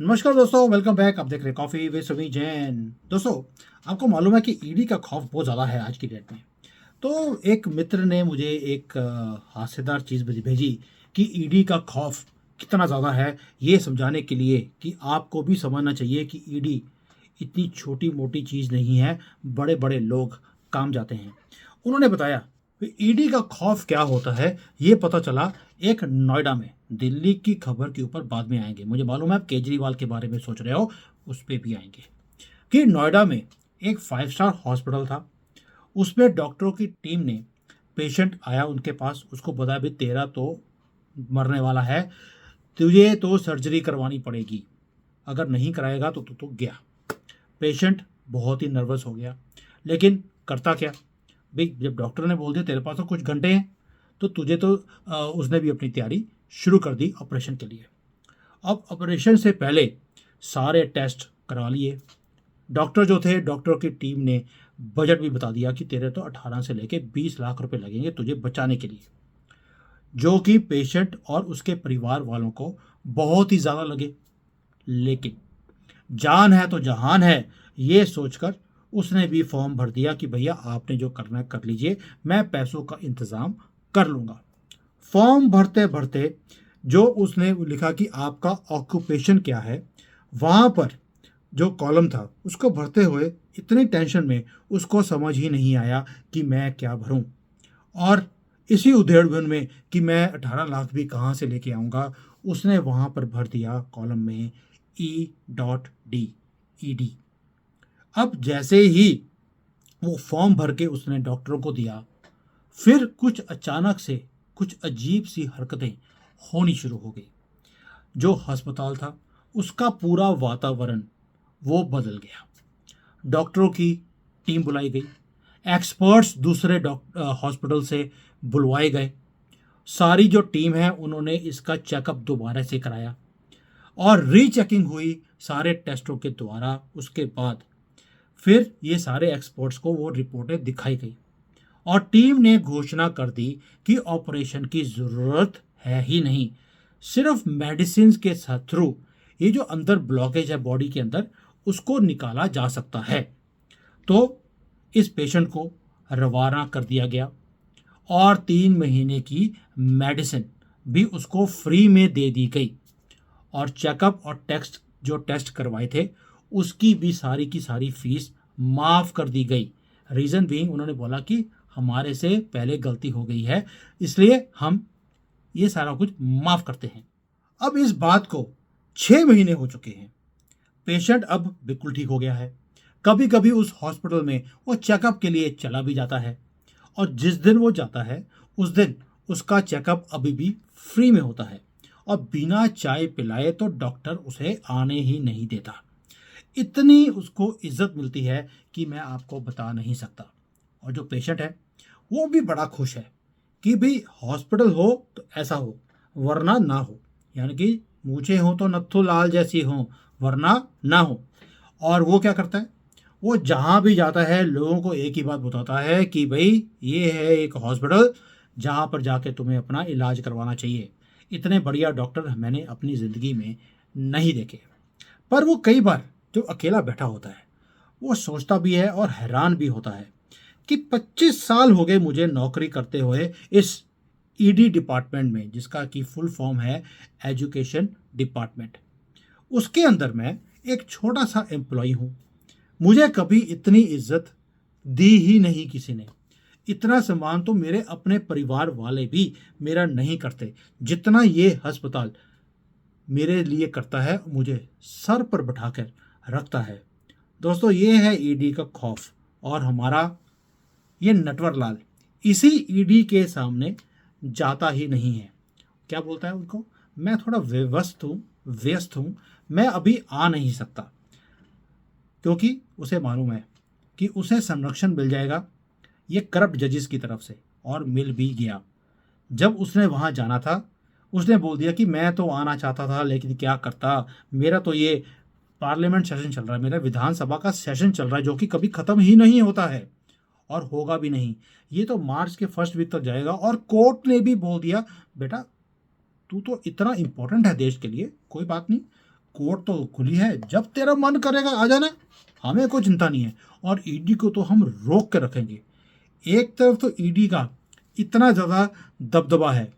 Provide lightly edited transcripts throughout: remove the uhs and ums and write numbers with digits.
नमस्कार दोस्तों, welcome back. आप देख रहे हैं कॉफी विद सुमी जैन। दोस्तों, आपको मालूम है कि ईडी का खौफ बहुत ज़्यादा है आज की डेट में। तो एक मित्र ने मुझे एक हास्यदार चीज़ भेजी कि ईडी का खौफ कितना ज़्यादा है, ये समझाने के लिए कि आपको भी समझना चाहिए कि ईडी इतनी छोटी मोटी चीज़ नहीं है। बड़े बड़े लोग काम जाते हैं। उन्होंने बताया कि ईडी का खौफ क्या होता है, ये पता चला एक नोएडा में। दिल्ली की खबर के ऊपर बाद में आएंगे, मुझे मालूम है आप केजरीवाल के बारे में सोच रहे हो, उस पर भी आएंगे। कि नोएडा में एक 5 स्टार हॉस्पिटल था। उसमें डॉक्टरों की टीम ने, पेशेंट आया उनके पास, उसको बताया भी तेरा तो मरने वाला है, तुझे तो सर्जरी करवानी पड़ेगी, अगर नहीं कराएगा तो तू तो गया। पेशेंट बहुत ही नर्वस हो गया, लेकिन करता क्या भाई, जब डॉक्टर ने बोल दिया तेरे पास तो कुछ घंटे हैं, तो तुझे तो उसने भी अपनी तैयारी शुरू कर दी ऑपरेशन के लिए। अब ऑपरेशन से पहले सारे टेस्ट करा लिए। डॉक्टर जो थे, डॉक्टर की टीम ने बजट भी बता दिया कि तेरे तो 18 से लेके 20 लाख रुपए लगेंगे तुझे बचाने के लिए, जो कि पेशेंट और उसके परिवार वालों को बहुत ही ज़्यादा लगे। लेकिन जान है तो जहान है, ये सोचकर उसने भी फॉर्म भर दिया कि भैया आपने जो करना है कर लीजिए, मैं पैसों का इंतज़ाम कर लूँगा। फॉर्म भरते भरते जो उसने लिखा कि आपका ऑक्यूपेशन क्या है, वहाँ पर जो कॉलम था उसको भरते हुए इतनी टेंशन में उसको समझ ही नहीं आया कि मैं क्या भरूं। और इसी उधेड़-बुन में कि मैं 18 लाख भी कहाँ से लेके आऊँगा, उसने वहाँ पर भर दिया कॉलम में ई ईडी। अब जैसे ही वो फॉर्म भर के उसने डॉक्टरों को दिया, फिर कुछ अचानक से कुछ अजीब सी हरकतें होनी शुरू हो गई। जो अस्पताल था, उसका पूरा वातावरण वो बदल गया। डॉक्टरों की टीम बुलाई गई, एक्सपर्ट्स दूसरे हॉस्पिटल से बुलवाए गए। सारी जो टीम है उन्होंने इसका चेकअप दोबारा से कराया और रीचेकिंग हुई सारे टेस्टों के द्वारा। उसके बाद फिर ये सारे एक्सपर्ट्स को वो रिपोर्टें दिखाई गई और टीम ने घोषणा कर दी कि ऑपरेशन की ज़रूरत है ही नहीं। सिर्फ मेडिसिन के थ्रू ये जो अंदर ब्लॉकेज है बॉडी के अंदर, उसको निकाला जा सकता है। तो इस पेशेंट को रवाना कर दिया गया और 3 महीने की मेडिसिन भी उसको फ्री में दे दी गई। और चेकअप और टेस्ट जो टेस्ट करवाए थे, उसकी भी सारी की सारी फीस माफ़ कर दी गई। रीज़न बीइंग, उन्होंने बोला कि हमारे से पहले गलती हो गई है, इसलिए हम ये सारा कुछ माफ़ करते हैं। अब इस बात को 6 महीने हो चुके हैं। पेशेंट अब बिल्कुल ठीक हो गया है। कभी कभी उस हॉस्पिटल में वो चेकअप के लिए चला भी जाता है, और जिस दिन वो जाता है उस दिन उसका चेकअप अभी भी फ्री में होता है। और बिना चाय पिलाए तो डॉक्टर उसे आने ही नहीं देता। इतनी उसको इज्जत मिलती है कि मैं आपको बता नहीं सकता। और जो पेशेंट है वो भी बड़ा खुश है कि भाई हॉस्पिटल हो तो ऐसा हो, वरना ना हो। यानी कि मूछें हो तो नत्थु लाल जैसी हो, वरना ना हो। और वो क्या करता है, वो जहाँ भी जाता है लोगों को एक ही बात बताता है कि भाई ये है एक हॉस्पिटल जहाँ पर जाके तुम्हें अपना इलाज करवाना चाहिए। इतने बढ़िया डॉक्टर मैंने अपनी ज़िंदगी में नहीं देखे। पर वो कई बार जो अकेला बैठा होता है, वो सोचता भी है और हैरान भी होता है कि 25 साल हो गए मुझे नौकरी करते हुए इस ईडी डिपार्टमेंट में, जिसका कि फुल फॉर्म है एजुकेशन डिपार्टमेंट। उसके अंदर मैं एक छोटा सा एम्प्लॉय हूँ। मुझे कभी इतनी इज्जत दी ही नहीं किसी ने। इतना सम्मान तो मेरे अपने परिवार वाले भी मेरा नहीं करते, जितना ये अस्पताल मेरे लिए करता है, मुझे सर पर बैठाकर रखता है। दोस्तों, ये है ईडी का खौफ। और हमारा ये नटवर लाल इसी ईडी के सामने जाता ही नहीं है। क्या बोलता है उनको, मैं थोड़ा व्यस्त हूँ, मैं अभी आ नहीं सकता। क्योंकि उसे मालूम है कि उसे संरक्षण मिल जाएगा ये करप्ट जजेस की तरफ से, और मिल भी गया। जब उसने वहाँ जाना था, उसने बोल दिया कि मैं तो आना चाहता था लेकिन क्या करता, मेरा तो ये पार्लियामेंट सेशन चल रहा है, मेरा विधानसभा का सेशन चल रहा है, जो कि कभी ख़त्म ही नहीं होता है और होगा भी नहीं। ये तो मार्च के फर्स्ट वीक तक जाएगा। और कोर्ट ने भी बोल दिया बेटा, तू तो इतना इंपॉर्टेंट है देश के लिए, कोई बात नहीं, कोर्ट तो खुली है, जब तेरा मन करेगा आ जाना, हमें कोई चिंता नहीं है। और ईडी को तो हम रोक के रखेंगे। एक तरफ तो ईडी का इतना ज़्यादा दबदबा है।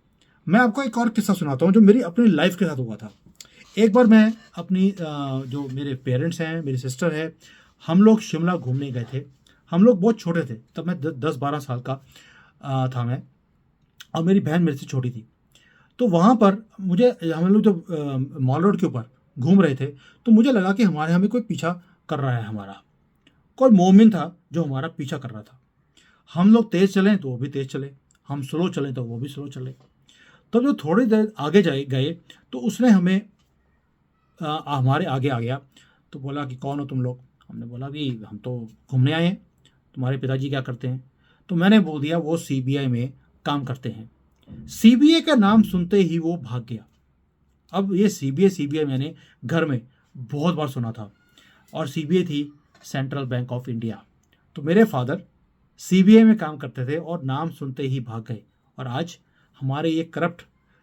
मैं आपको एक और किस्सा सुनाता हूँ जो मेरी अपनी लाइफ के साथ हुआ था। एक बार मैं अपनी जो मेरे पेरेंट्स हैं, मेरी सिस्टर है, हम लोग शिमला घूमने गए थे। हम लोग बहुत छोटे थे, तब मैं 10-12 साल का था मैं, और मेरी बहन मेरे से छोटी थी। तो वहाँ पर मुझे, हम लोग जब मॉल रोड के ऊपर घूम रहे थे, तो मुझे लगा कि हमारे हमें कोई पीछा कर रहा है। हमारा कोई मोमिन था जो हमारा पीछा कर रहा था। हम लोग तेज़ चलें तो वो भी तेज़ चले, हम स्लो चलें तो वो भी स्लो चले। तब जो थोड़ी देर आगे जाए गए तो उसने हमें हमारे आगे आ गया। तो बोला कि कौन हो तुम लोग? हमने बोला कि हम तो घूमने आए हैं, तुम्हारे पिताजी क्या करते हैं? तो मैंने बोल दिया वो सीबीआई में काम करते हैं। सीबीआई का नाम सुनते ही वो भाग गया। अब ये सीबीआई सीबीआई मैंने घर में बहुत बार सुना था, और सीबीआई थी सेंट्रल बैंक ऑफ इंडिया। तो मेरे फादर सीबीआई में काम करते थे और नाम सुनते ही भाग गए। और आज हमारे ये करप्ट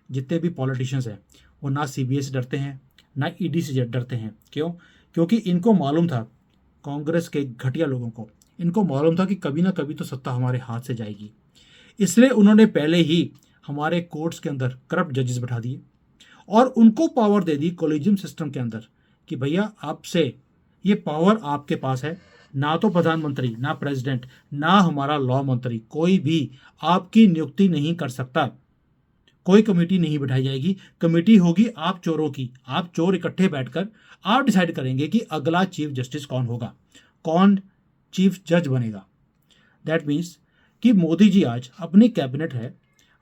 जितने भी पॉलिटिशियंस हैं, वो ना सीबीआई से डरते हैं, ना ईडी से डरते हैं। क्यों? क्योंकि इनको मालूम था, कांग्रेस के घटिया लोगों को इनको मालूम था कि कभी ना कभी तो सत्ता हमारे हाथ से जाएगी। इसलिए उन्होंने पहले ही हमारे कोर्ट्स के अंदर करप्ट जजेस बैठा दिए और उनको पावर दे दी कोलिजियम सिस्टम के अंदर कि भैया आपसे ये पावर आपके पास है। ना तो प्रधानमंत्री, ना प्रेसिडेंट, ना हमारा लॉ मंत्री, कोई भी आपकी नियुक्ति नहीं कर सकता। कोई कमेटी नहीं बिठाई जाएगी। कमेटी होगी आप चोरों की। आप चोर इकट्ठे बैठकर आप डिसाइड करेंगे कि अगला चीफ जस्टिस कौन होगा, कौन चीफ जज बनेगा। दैट मीन्स कि मोदी जी आज अपनी कैबिनेट है,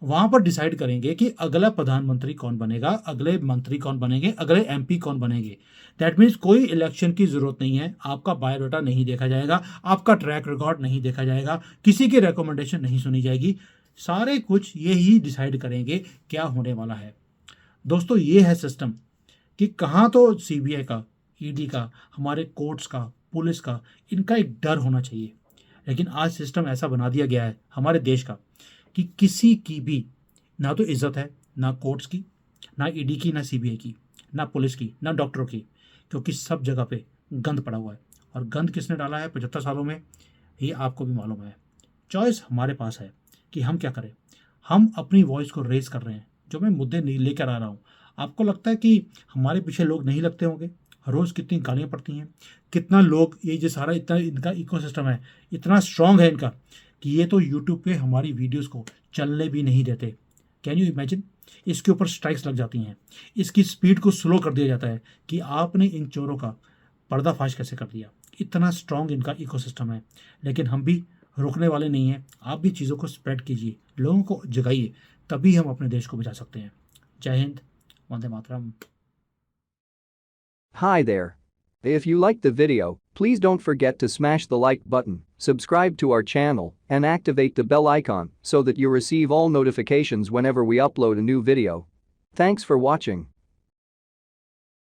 वहां पर डिसाइड करेंगे कि अगला प्रधानमंत्री कौन बनेगा, अगले मंत्री कौन बनेंगे, अगले एमपी कौन बनेंगे। दैट मीन्स कोई इलेक्शन की जरूरत नहीं है, आपका बायोडाटा नहीं देखा जाएगा, आपका ट्रैक रिकॉर्ड नहीं देखा जाएगा, किसी की रिकमेंडेशन नहीं सुनी जाएगी। सारे कुछ ये ही डिसाइड करेंगे क्या होने वाला है। दोस्तों, ये है सिस्टम कि कहाँ तो सीबीआई का, ईडी का, हमारे कोर्ट्स का, पुलिस का, इनका एक डर होना चाहिए। लेकिन आज सिस्टम ऐसा बना दिया गया है हमारे देश का कि किसी की भी ना तो इज्जत है, ना कोर्ट्स की, ना ईडी की, ना सीबीआई की, ना पुलिस की, ना डॉक्टरों की, क्योंकि सब जगह पे गंद पड़ा हुआ है। और गंद किसने डाला है 75 सालों में, ये आपको भी मालूम है। चॉइस हमारे पास है कि हम क्या करें। हम अपनी वॉइस को रेज कर रहे हैं, जो मैं मुद्दे नहीं लेकर आ रहा हूँ। आपको लगता है कि हमारे पीछे लोग नहीं लगते होंगे? रोज़ कितनी गालियाँ पड़ती हैं, कितना लोग, ये जो सारा इतना इनका इकोसिस्टम है, इतना स्ट्रांग है इनका कि ये तो यूट्यूब पे हमारी वीडियोस को चलने भी नहीं देते। Can you imagine? इसके ऊपर स्ट्राइक्स लग जाती हैं, इसकी स्पीड को स्लो कर दिया जाता है कि आपने इन चोरों का पर्दाफाश कैसे कर दिया। इतना स्ट्रांग इनका इकोसिस्टम है, लेकिन हम भी रुकने वाले नहीं हैं। आप भी चीज़ों को स्प्रेड कीजिए, लोगों को जगाइए, तभी हम अपने देश को बचा सकते हैं। जय Hind, Vande Mataram. Hi there. If you liked the video, please don't forget to smash the like button, subscribe to our channel, and activate the bell icon so that you receive all notifications whenever we upload a new video. Thanks for watching.